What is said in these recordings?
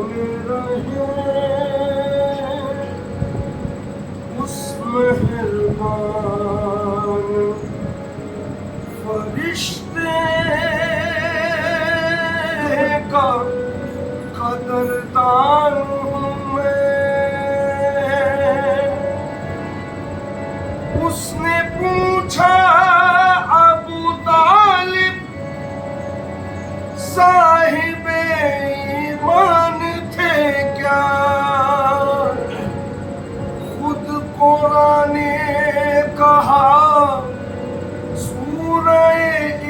में रहे उस मेहरबान फरिश्ते का कदरदान हूँ मैं। उसने पूछा अबू तालिब साहिबे ईमान थे क्या? खुद कुरान ने कहा सूरह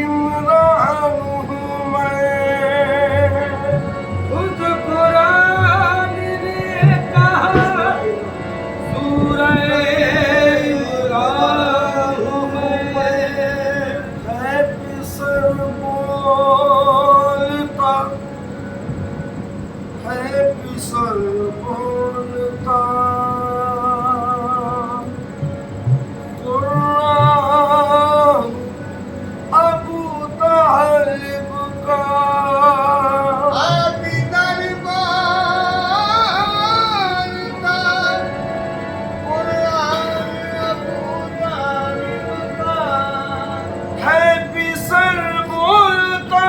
इमरान हूँ मैं। खुद कुरान ने कहा सूरह इमरान हूँ मैं। है पिसर बोलता, है पिसर बोलता कुरान अबू तालिब का। अभी दरबार का कुरान अबू तालिब का। है पिसर बोलता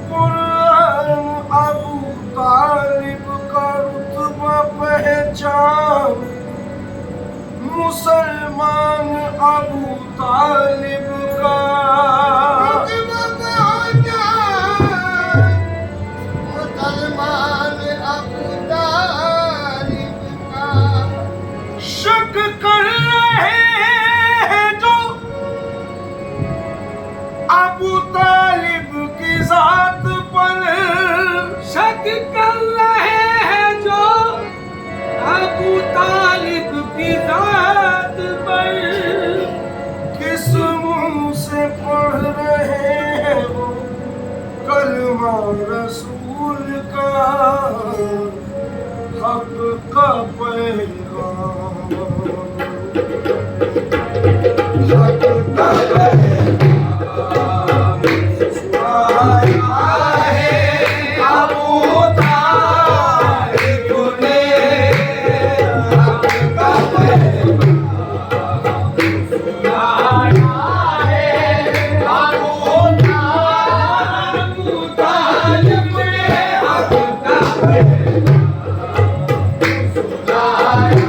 कुरान अबू तालिब का। रुतबा पहचान मुसलमान अबू तालिब का। मुसलमान अबू तालिब का। शक कर रहे हैं जो अबू तालिब की जात पर। शक कर रहे हैं जो अबू तालिब की जात पर। किस मुंह से पढ़ रहे हैं वो कलमा रसूल का। हक का पैगाम, हक का पैगाम सुनाया है अबू तालिब ने। हक का पैगाम सुनाया है अबू तालिब ने। हक का पैगाम सुनाया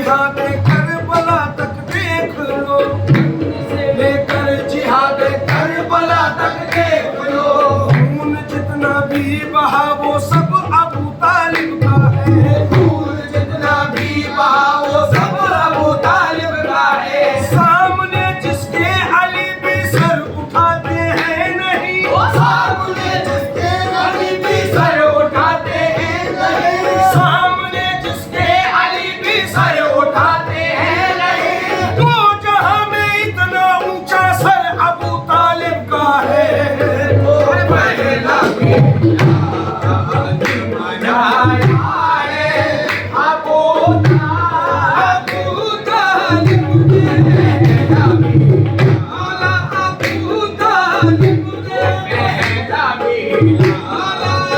जिहाद करबला तक देख लो, लेकर जिहाद करबला तक देख लो, खून जितना भी बहा वो सब अबू तालिब का है, खून जितना भी बहा वो सब अबू तालिब का है, सामने जिसके अली भी सर उठाते हैं नहीं, सामने जिसके अली भी सर उठाते हैं नहीं, सामने जिसके अली भी सर उठाते हैं नहीं, तो जहां में इतना ऊंचा सर अबू तालिब का है, तो पहला मनाया है अबू तालिब के पहला मौला अबू तालिब के पहला मिला,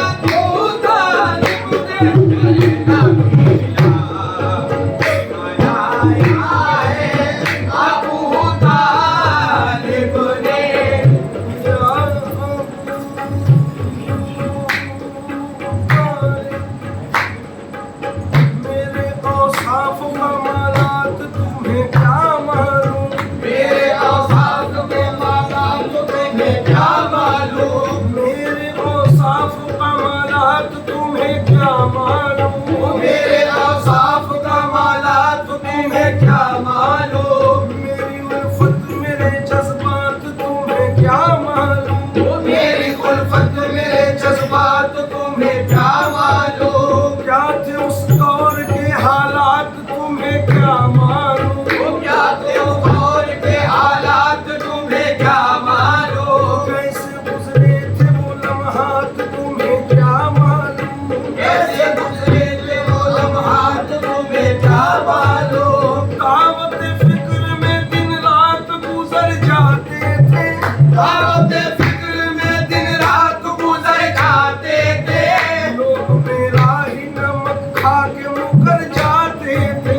अबू तालिब के पहला मिला, मनाया है अबू तालिब ने। मेरे औसाफ कमालात तुम्हें क्या मालूम, मेरे औसाफ में माला तुम्हें क्या मालूम, मेरे औसाफ कमालात तुम्हें क्या मालूम, मेरे औसाफ का माला तुम्हें क्या मालूम, मेरी उल्फत मेरे जज्बात तुम्हें क्या मालूम, मेरी उल्फत मेरे जज्बात तुम्हें क्या मालूम, क्या थे उस दौर के हालात तुम्हें क्या मालूम, क्या थे उस दौर के हालात तुम्हें क्या मालूम, कैसे गुजरे थे वो लम्हात तुम्हें क्या मालूम, कैसे गुजरे थे वो लम्हात तुम्हें क्या मालूम, दावत फिक्र में दिन रात गुजर जाते थे, दावत फिक्र में दिन रात गुजर जाते थे, लोग मेरा ही नमक खा के मुकर जाते थे,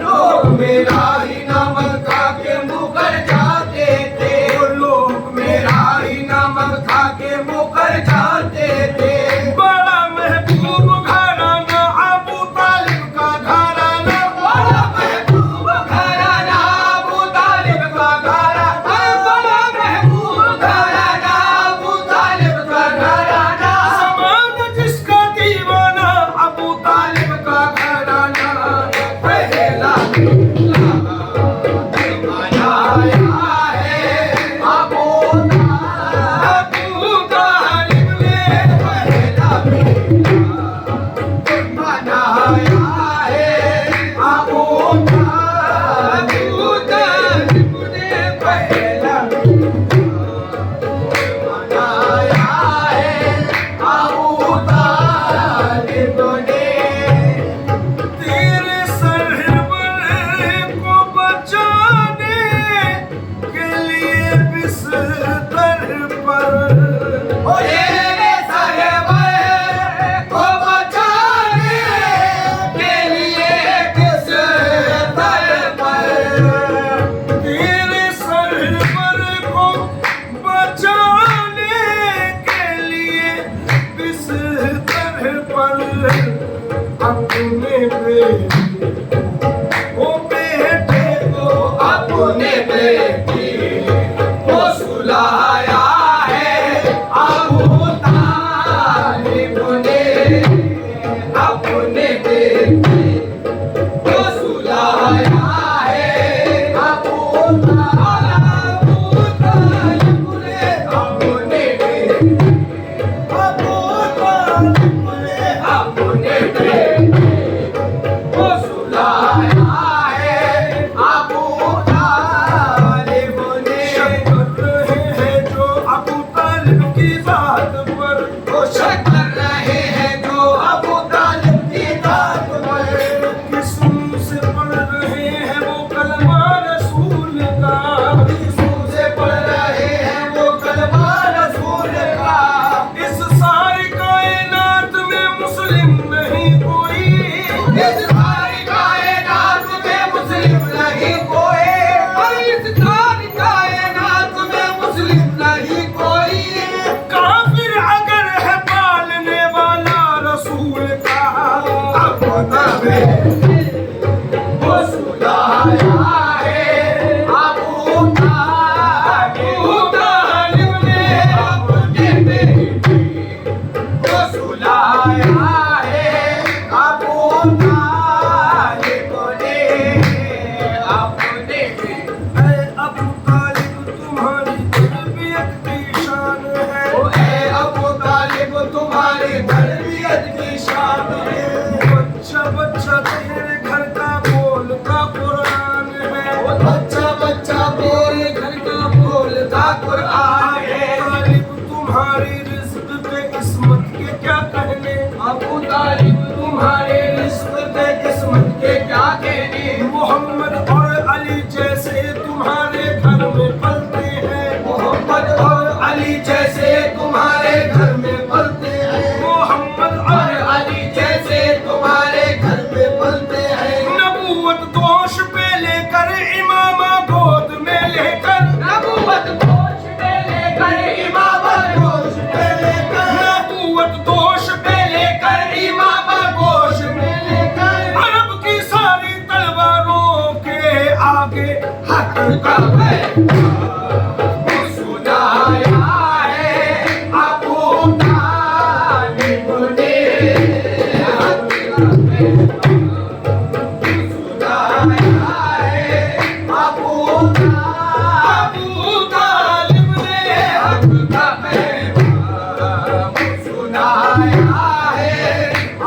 लोग मेरा ही नमक खा के मुकर जाते थे, लोग मेरा ही नमक खा के मुकर जाते थे, बड़ा महबूब घराना अबू तालिब का घराना, बड़ा महबूब घराना अबू तालिब का घराना, बड़ा महबूब घराना अबू तालिब का घराना, ज़माना जिसका दीवाना अबू तालिब का घराना, पहला मनाया है अबू अबू तालिब ने पहला मनाया है अबू अबू तालिब ने पहला मनाया है अबू तालिब ने। तेरे सर पर सुलाया है अबू तालिब ने अपने बेटे को सुलाया है अबू तालिब ने अपने बेटे। अबू तालिब तुम्हारी तरबियत की शान है। ओ ए अबू तालिब तुम्हारी तरबियत की शान है। बच्चा बच्चा तेरे घर का बोलता कुरान है। ओ बच्चा बच्चा तेरे घर का बोलता कुरान है। तालिब तुम्हारी रिज़्क़ पे किस्मत के क्या कहने। अबू तालिब तुम्हारे रिज़्क़ पे किस्मत के क्या कहने। मोहम्मद और अली जैसे तुम्हारे घर में पलते हैं। मोहम्मद और अली जैसे तुम्हारे घर में पलते हैं। मोहम्मद और अली जैसे तुम्हारे घर में पलते हैं। नबूवत दोष पे लेकर इमामा गोद में लेकर। नबूवत दोष पे लेकर इमामत दोष पे लेकर। नबूवत दोष पे लेकर इमामा गोश में लेकर। अरब की सारी तलवारों के आगे हक का सुनाया है अबू तालिब ने सुनाया है अबू तालिब ने हक का पैगाम सुनाया है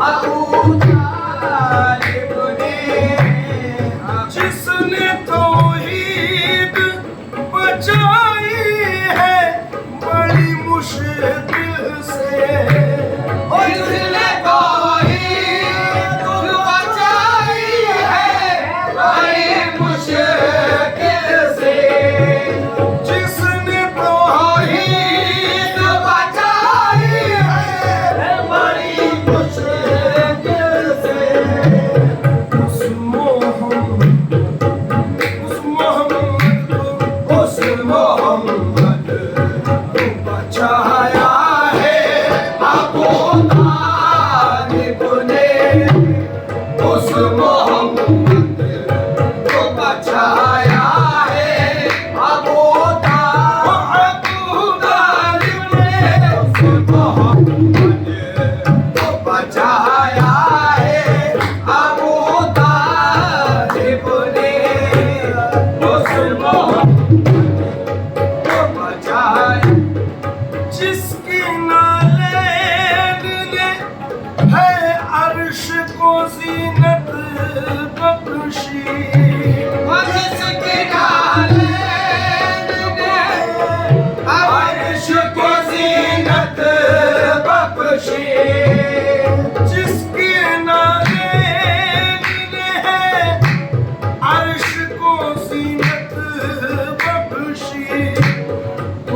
अबू तालिब ने। जिसने तौहीद बचाई है बड़ी मुश्किल से। उसने तौहीद बचाई है बड़ी मुश्किल से। जिसने तौहीद बचाई है बड़ी मुश्किल से। उस मोहम्मद को बचाया है अबू तालिब ने। उस मोहम्मद को बचाया है अबू तालिब ने। उस मोहम्मद को बचाया है अबू तालिब ने। उस मोहम्मद को बचाया। जिसकी नालेन ने है अर्श को ज़ीनत बख्शी। जिसके नालेन ने अर्श को ज़ीनत बख्शी। जिसकी नालेन ने है अर्श को ज़ीनत बख्शी।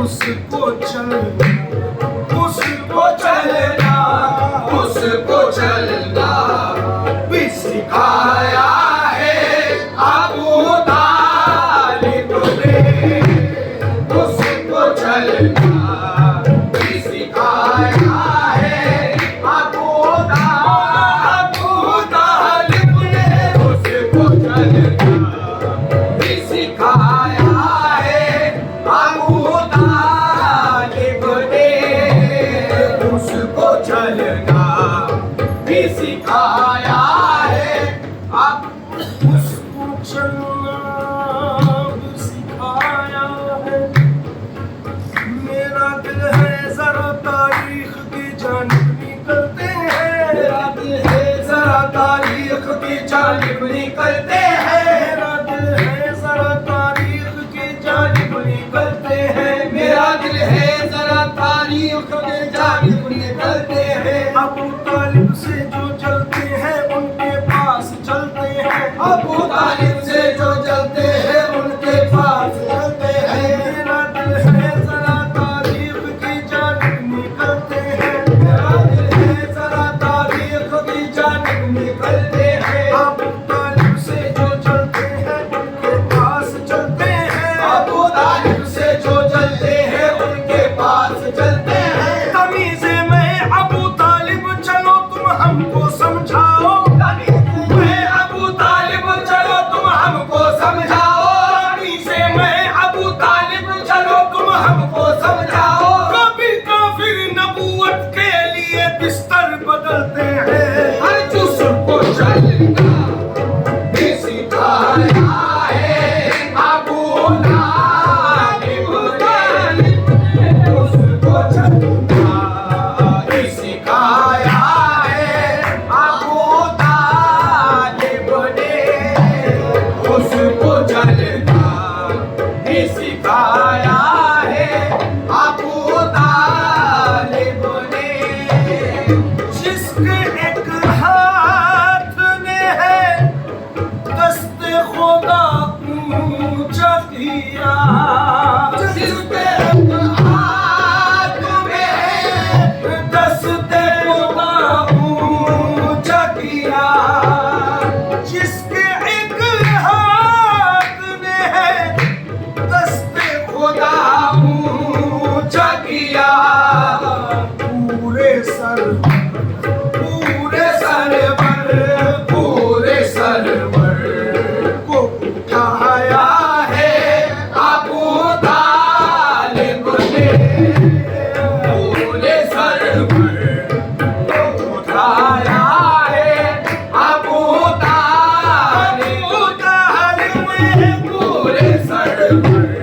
उसको चलना उसको चलना भी सिखाया है अबू तालिब ने। उसको चलना भी सिखाया है अबू तालिब ने। उसको चलना भी सिखाया है अबू तालिब ने। उसको चलना भी सिखाया है अब उसको चलना भी सिखाया है। मेरा दिल है जरा तारीख की जानिब निकलते हैं। मेरा दिल है जरा तारीख की जानिब निकलते हैं। मेरा दिल है जरा तारीख की जानिब निकलते हैं। मेरा दिल है जरा तारीख की जानिब निकलते हैं। अबू तालिब से जो चलते हैं उनके पास चलते हैं। अबू तालिब से जो चलते हैं उनके पास चलते हैं। मेरा दिल है जरा तारीख की जानिब निकलते हैं। मेरा दिल है जरा तारीख की जानिब निकलते हैं। अबू तालिब से जो का भी सिखाया है अबू तालिब ने उसको चलना भी सिखाया है अबू तालिब ने उसको चलना भी सिखाया है अबू तालिब ने जिसके एक हाथ ने है दस्ते खुदा ऊंचा किया, जिसके हाथ में दस्ते खुदा ऊंचा किया, जिसके एक हाथ ने है दस्ते खुदा ऊंचा किया, पूरे सर को उठाया है अबू तालिब ने पूरे सर पर उठाया है अबू तालिब ने पूरे सर पर